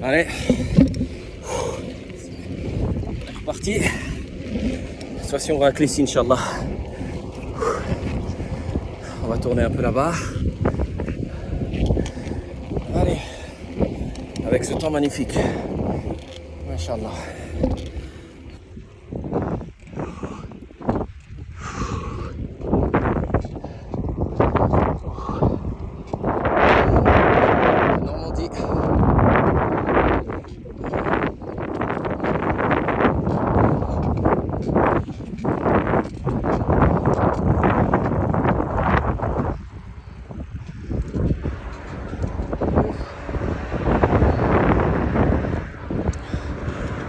Allez, c'est reparti. Cette fois-ci, on va à Clécy, Inch'Allah. On va tourner un peu là-bas. Allez, avec ce temps magnifique. Inch'Allah. Normandie.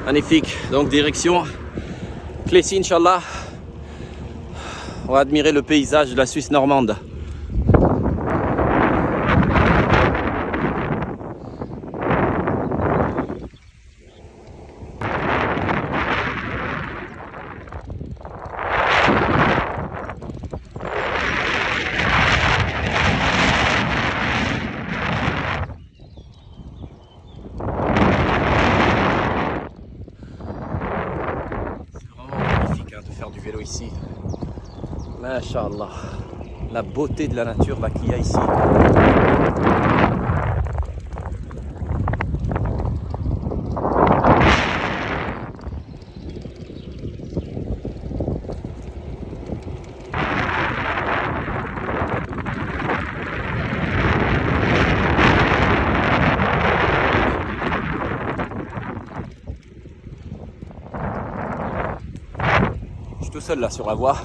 Magnifique, donc direction Clécy, Inch'Allah. On va admirer le paysage de la Suisse normande. De faire du vélo ici. Masha'Allah, la beauté de la nature là qu'il y a ici. Je suis tout seul là sur la voie.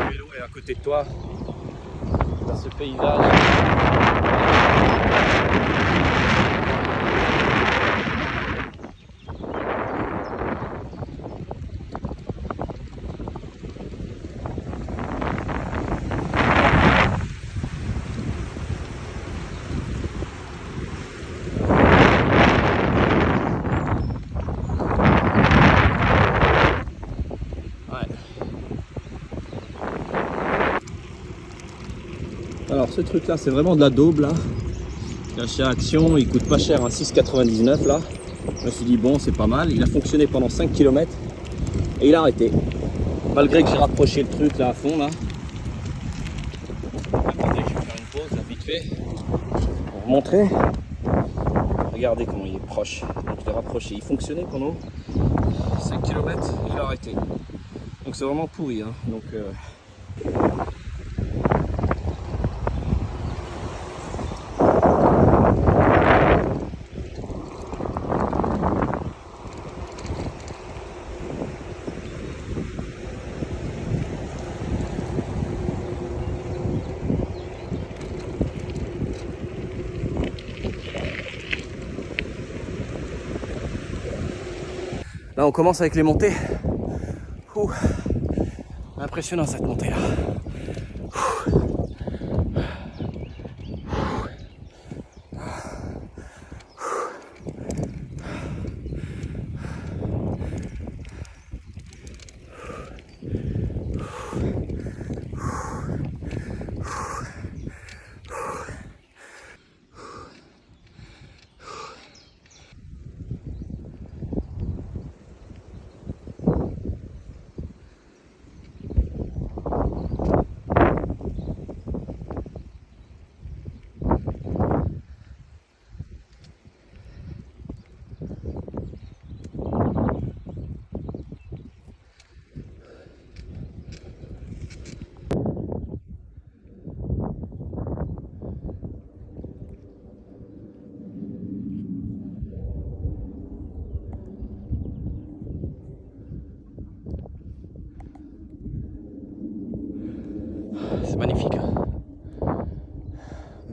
Le vélo est à côté de toi, dans ce paysage. Alors ce truc là c'est vraiment de la daube là. Chez Action, il coûte pas cher, hein, 6,99 là. Je me suis dit bon c'est pas mal. Il a fonctionné pendant 5 km et il a arrêté. Malgré que j'ai rapproché le truc là à fond là. Attendez, je vais faire une pause là vite fait. Pour vous montrer. Regardez comment il est proche. Donc je l'ai rapproché. Il fonctionnait pendant 5 km et il a arrêté. Donc c'est vraiment pourri. Hein. Donc là on commence avec les montées. Ouh. Impressionnant cette montée là.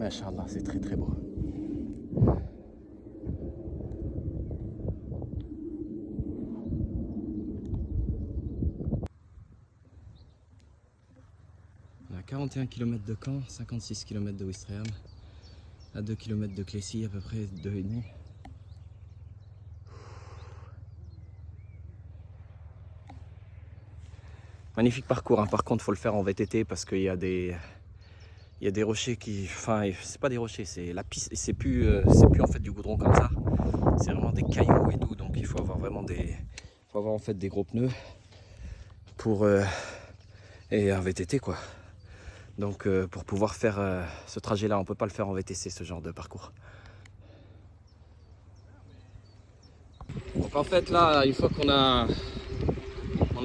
Machallah, c'est très très beau. On a 41 km de Caen, 56 km de Ouistreham, à 2 km de Clécy, à peu près 2,5. Magnifique parcours, hein. Par contre il faut le faire en VTT parce qu'il y a des rochers qui... Enfin, c'est pas des rochers, c'est la piste, c'est plus en fait du goudron comme ça. C'est vraiment des cailloux et tout, donc il faut avoir vraiment en fait des gros pneus pour... et un VTT quoi. Donc pour pouvoir faire ce trajet là, on peut pas le faire en VTC, ce genre de parcours. Donc en fait là, une fois qu'on a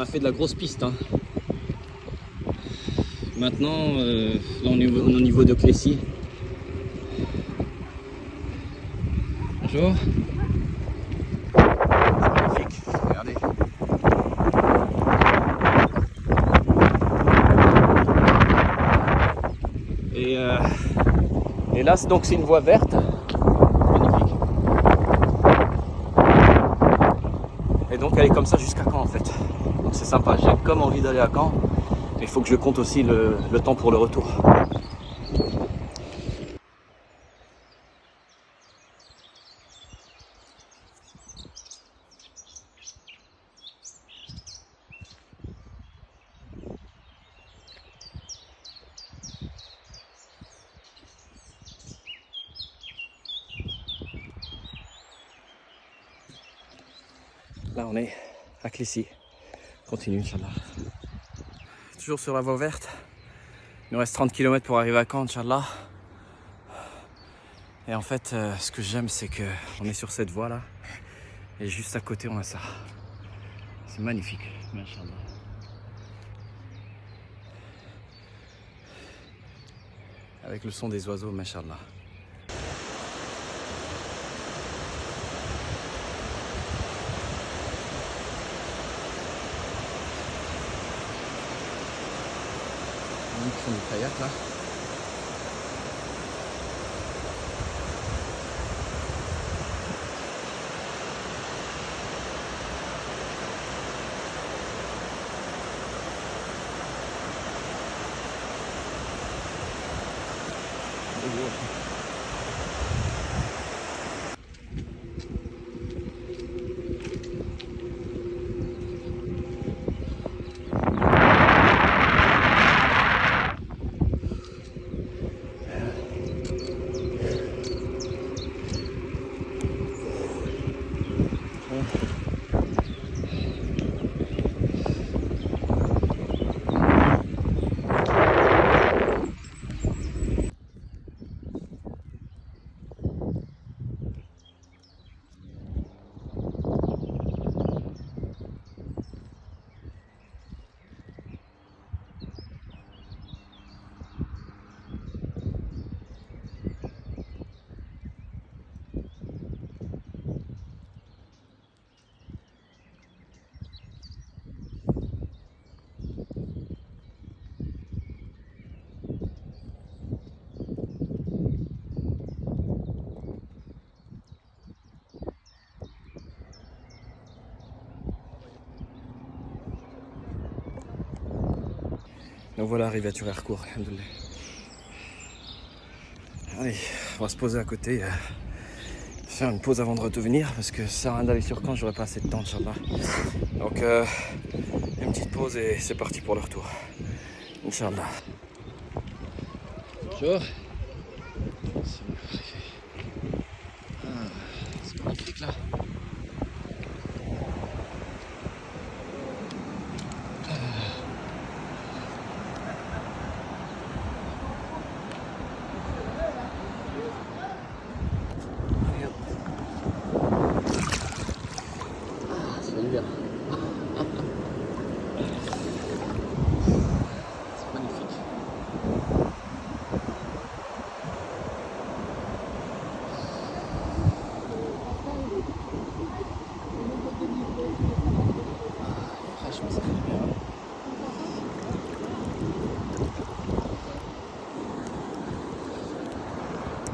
fait de la grosse piste, hein. Maintenant, là on est au niveau de Clécy. Bonjour. C'est magnifique, regardez. Et là, donc c'est une voie verte. Magnifique. Et donc elle est comme ça jusqu'à Caen en fait. Donc c'est sympa, j'ai comme envie d'aller à Caen. Il faut que je compte aussi le temps pour le retour. Là on est à Clécy. Continue, Inch'Allah. Toujours sur la voie verte. Il nous reste 30 km pour arriver à Caen, Inch'Allah. Et en fait, ce que j'aime, c'est qu'on est sur cette voie là. Et juste à côté, on a ça. C'est magnifique, Inch'Allah. Avec le son des oiseaux, Inch'Allah. Qui font du kayak là. Donc voilà, arrivé à Thury-Harcourt, alhamdoulilah. Allez, on va se poser à côté, faire une pause avant de revenir, parce que ça sert à rien d'aller sur Caen, j'aurai pas assez de temps, Inch'Allah. Donc, une petite pause et c'est parti pour le retour, Inch'Allah. Bonjour. C'est magnifique là. Bien. C'est magnifique.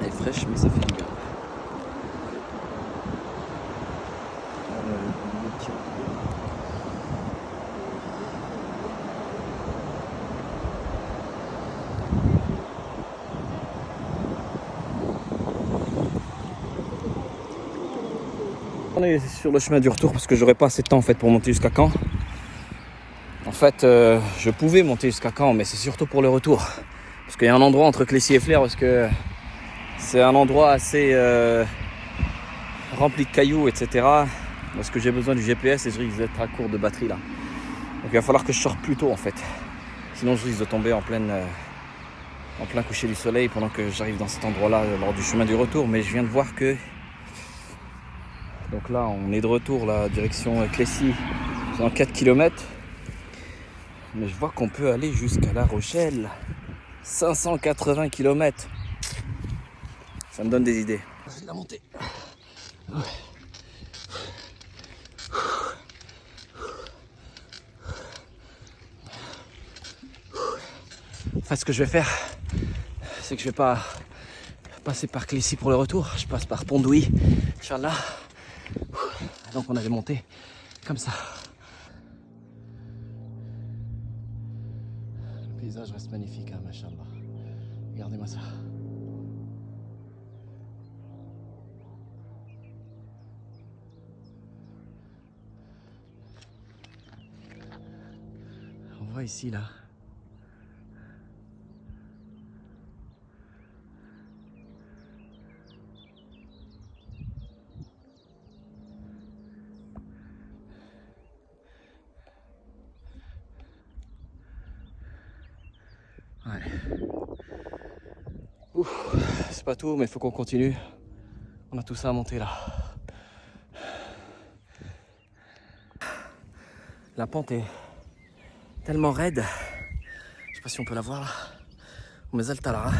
Elle est fraîche, mais ça fait du bien. On est sur le chemin du retour parce que j'aurais pas assez de temps en fait pour monter jusqu'à Caen. En fait, je pouvais monter jusqu'à Caen, mais c'est surtout pour le retour. Parce qu'il y a un endroit entre Clécy et Flers, parce que c'est un endroit assez rempli de cailloux, etc. Parce que j'ai besoin du GPS et je risque d'être à court de batterie là. Donc il va falloir que je sorte plus tôt en fait. Sinon je risque de tomber en plein coucher du soleil pendant que j'arrive dans cet endroit-là lors du chemin du retour. Mais je viens de voir que... Donc là, on est de retour, là, direction Clécy, dans 4 km. Mais je vois qu'on peut aller jusqu'à La Rochelle. 580 km. Ça me donne des idées. Je vais la monter. Ouais. Enfin, ce que je vais faire, c'est que je vais pas passer par Clécy pour le retour. Je passe par Pont-Douy, Inch'Allah. Donc on avait monté comme ça. Le paysage reste magnifique, hein, machallah. Regardez-moi ça. On voit ici là. Ouais. Ouf, c'est pas tout, mais il faut qu'on continue. On a tout ça à monter là. La pente est tellement raide. Je sais pas si on peut la voir là. Mais elle là.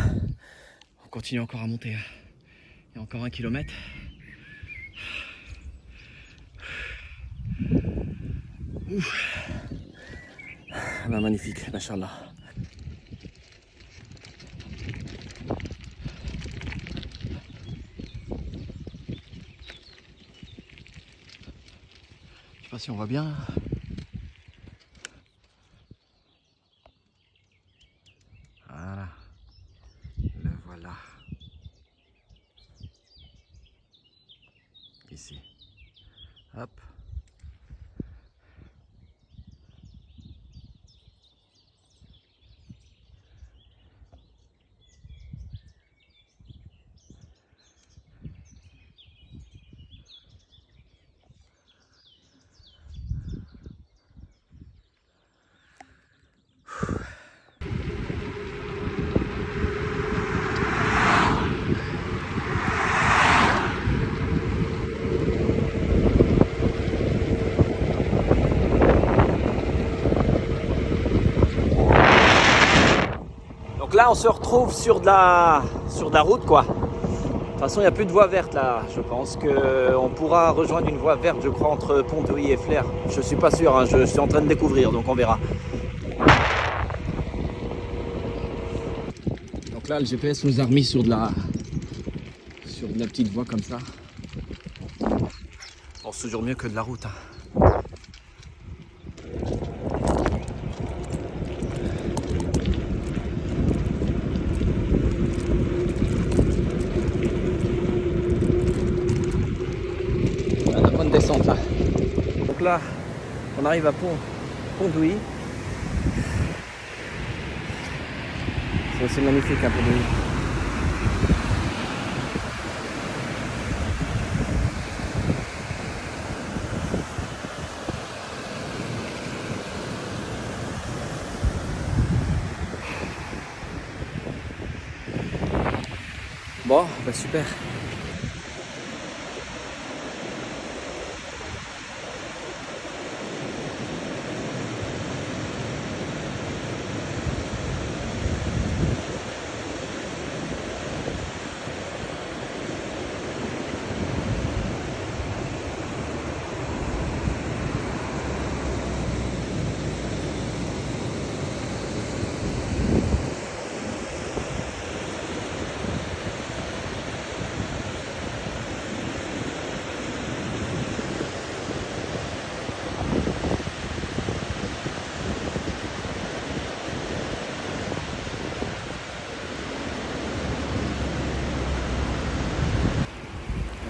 On continue encore à monter. Il y a encore 1 kilomètre. Ouf. Ah ben, magnifique, machallah. Je sais pas si on voit bien. Voilà. Le voilà. Ici. Hop. Donc là, on se retrouve sur de la route, quoi. De toute façon, il n'y a plus de voie verte là. Je pense qu'on pourra rejoindre une voie verte, je crois, entre Pont-Douy et Flers. Je suis pas sûr, hein, je suis en train de découvrir, donc on verra. Donc là, le GPS nous a remis sur de la petite voie comme ça. Bon, c'est toujours mieux que de la route, hein. Descente là. Donc là, on arrive à Pont-Douy. C'est aussi magnifique, hein, Pont-Douy. Bon, bah super.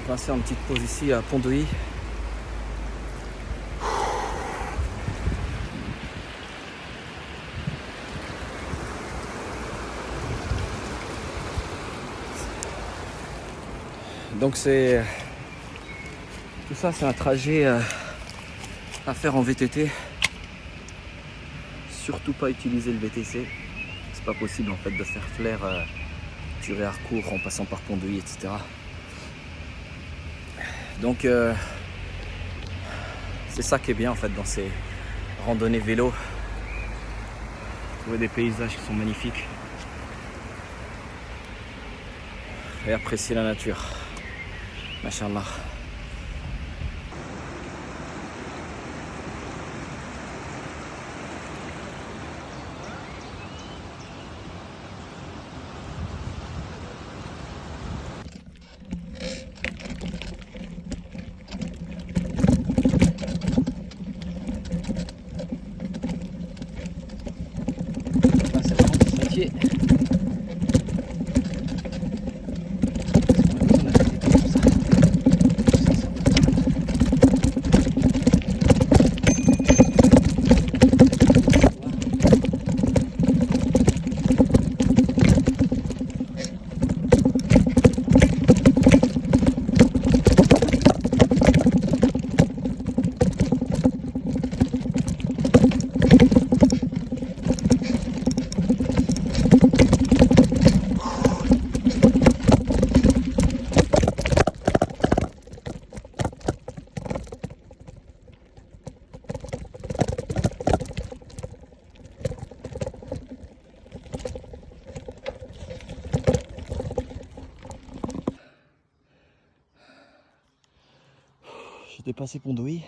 passer en petite pause ici à Pont-de-Huy. Donc c'est tout ça, c'est un trajet à faire en VTT. Surtout pas utiliser le VTC. C'est pas possible en fait de faire flair Turéharcourt en passant par Pont-de-Huy, etc. Donc c'est ça qui est bien en fait dans ces randonnées vélo. Trouver des paysages qui sont magnifiques et apprécier la nature. Machallah. C'est vraiment du sentier. J'ai dépassé Pont-de-Huy,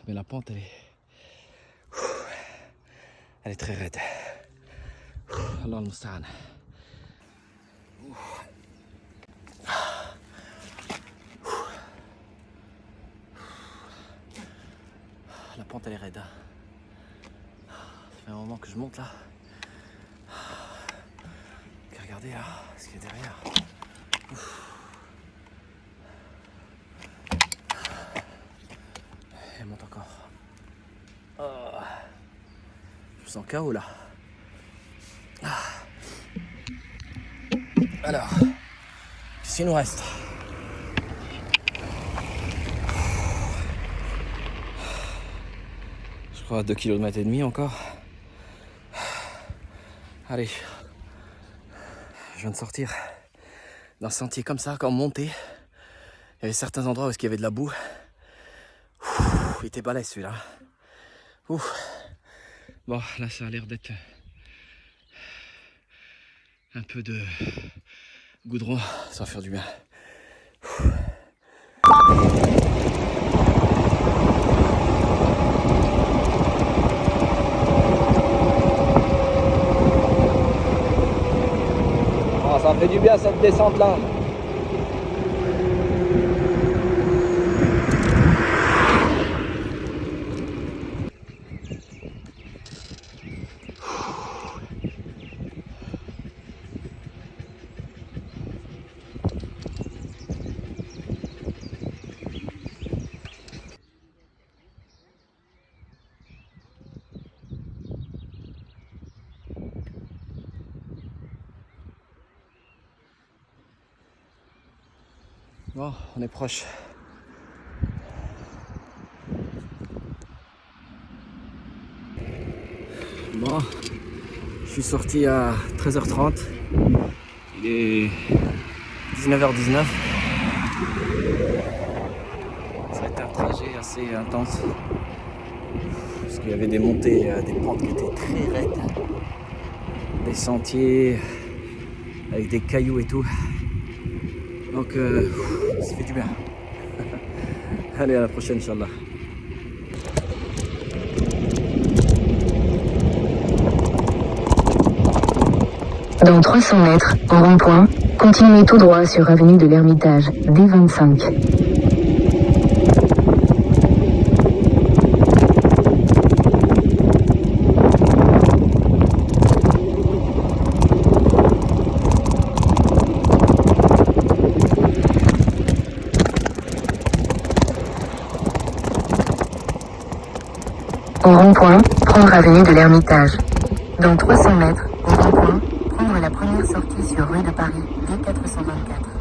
mais la pente elle est très raide. Allah al-Musta'an. La pente elle est raide. Ça fait un moment que je monte là. Regardez là, ce qu'il y a derrière. Elle monte encore. Oh. Je me sens KO là. Alors, qu'est-ce qu'il nous reste? Je crois 2,5 km encore. Allez. Je viens de sortir d'un sentier comme ça, comme monté. Il y avait certains endroits où il y avait de la boue. Il était balèze celui-là. Bon, là ça a l'air d'être un peu de goudron, ça va faire du bien. Oh, ça fait du bien cette descente là. Bon, on est proche. Bon, je suis sorti à 13h30. Il est 19h19. Ça a été un trajet assez intense. Parce qu'il y avait des montées, des pentes qui étaient très raides. Des sentiers avec des cailloux et tout. Donc, ça fait du bien. Allez, à la prochaine, Inch'Allah. Dans 300 mètres, en rond-point, continuez tout droit sur avenue de l'Ermitage, D25. au rond-point, prendre avenue de l'Ermitage. Dans 300 mètres, au rond-point, prendre la première sortie sur rue de Paris, D424.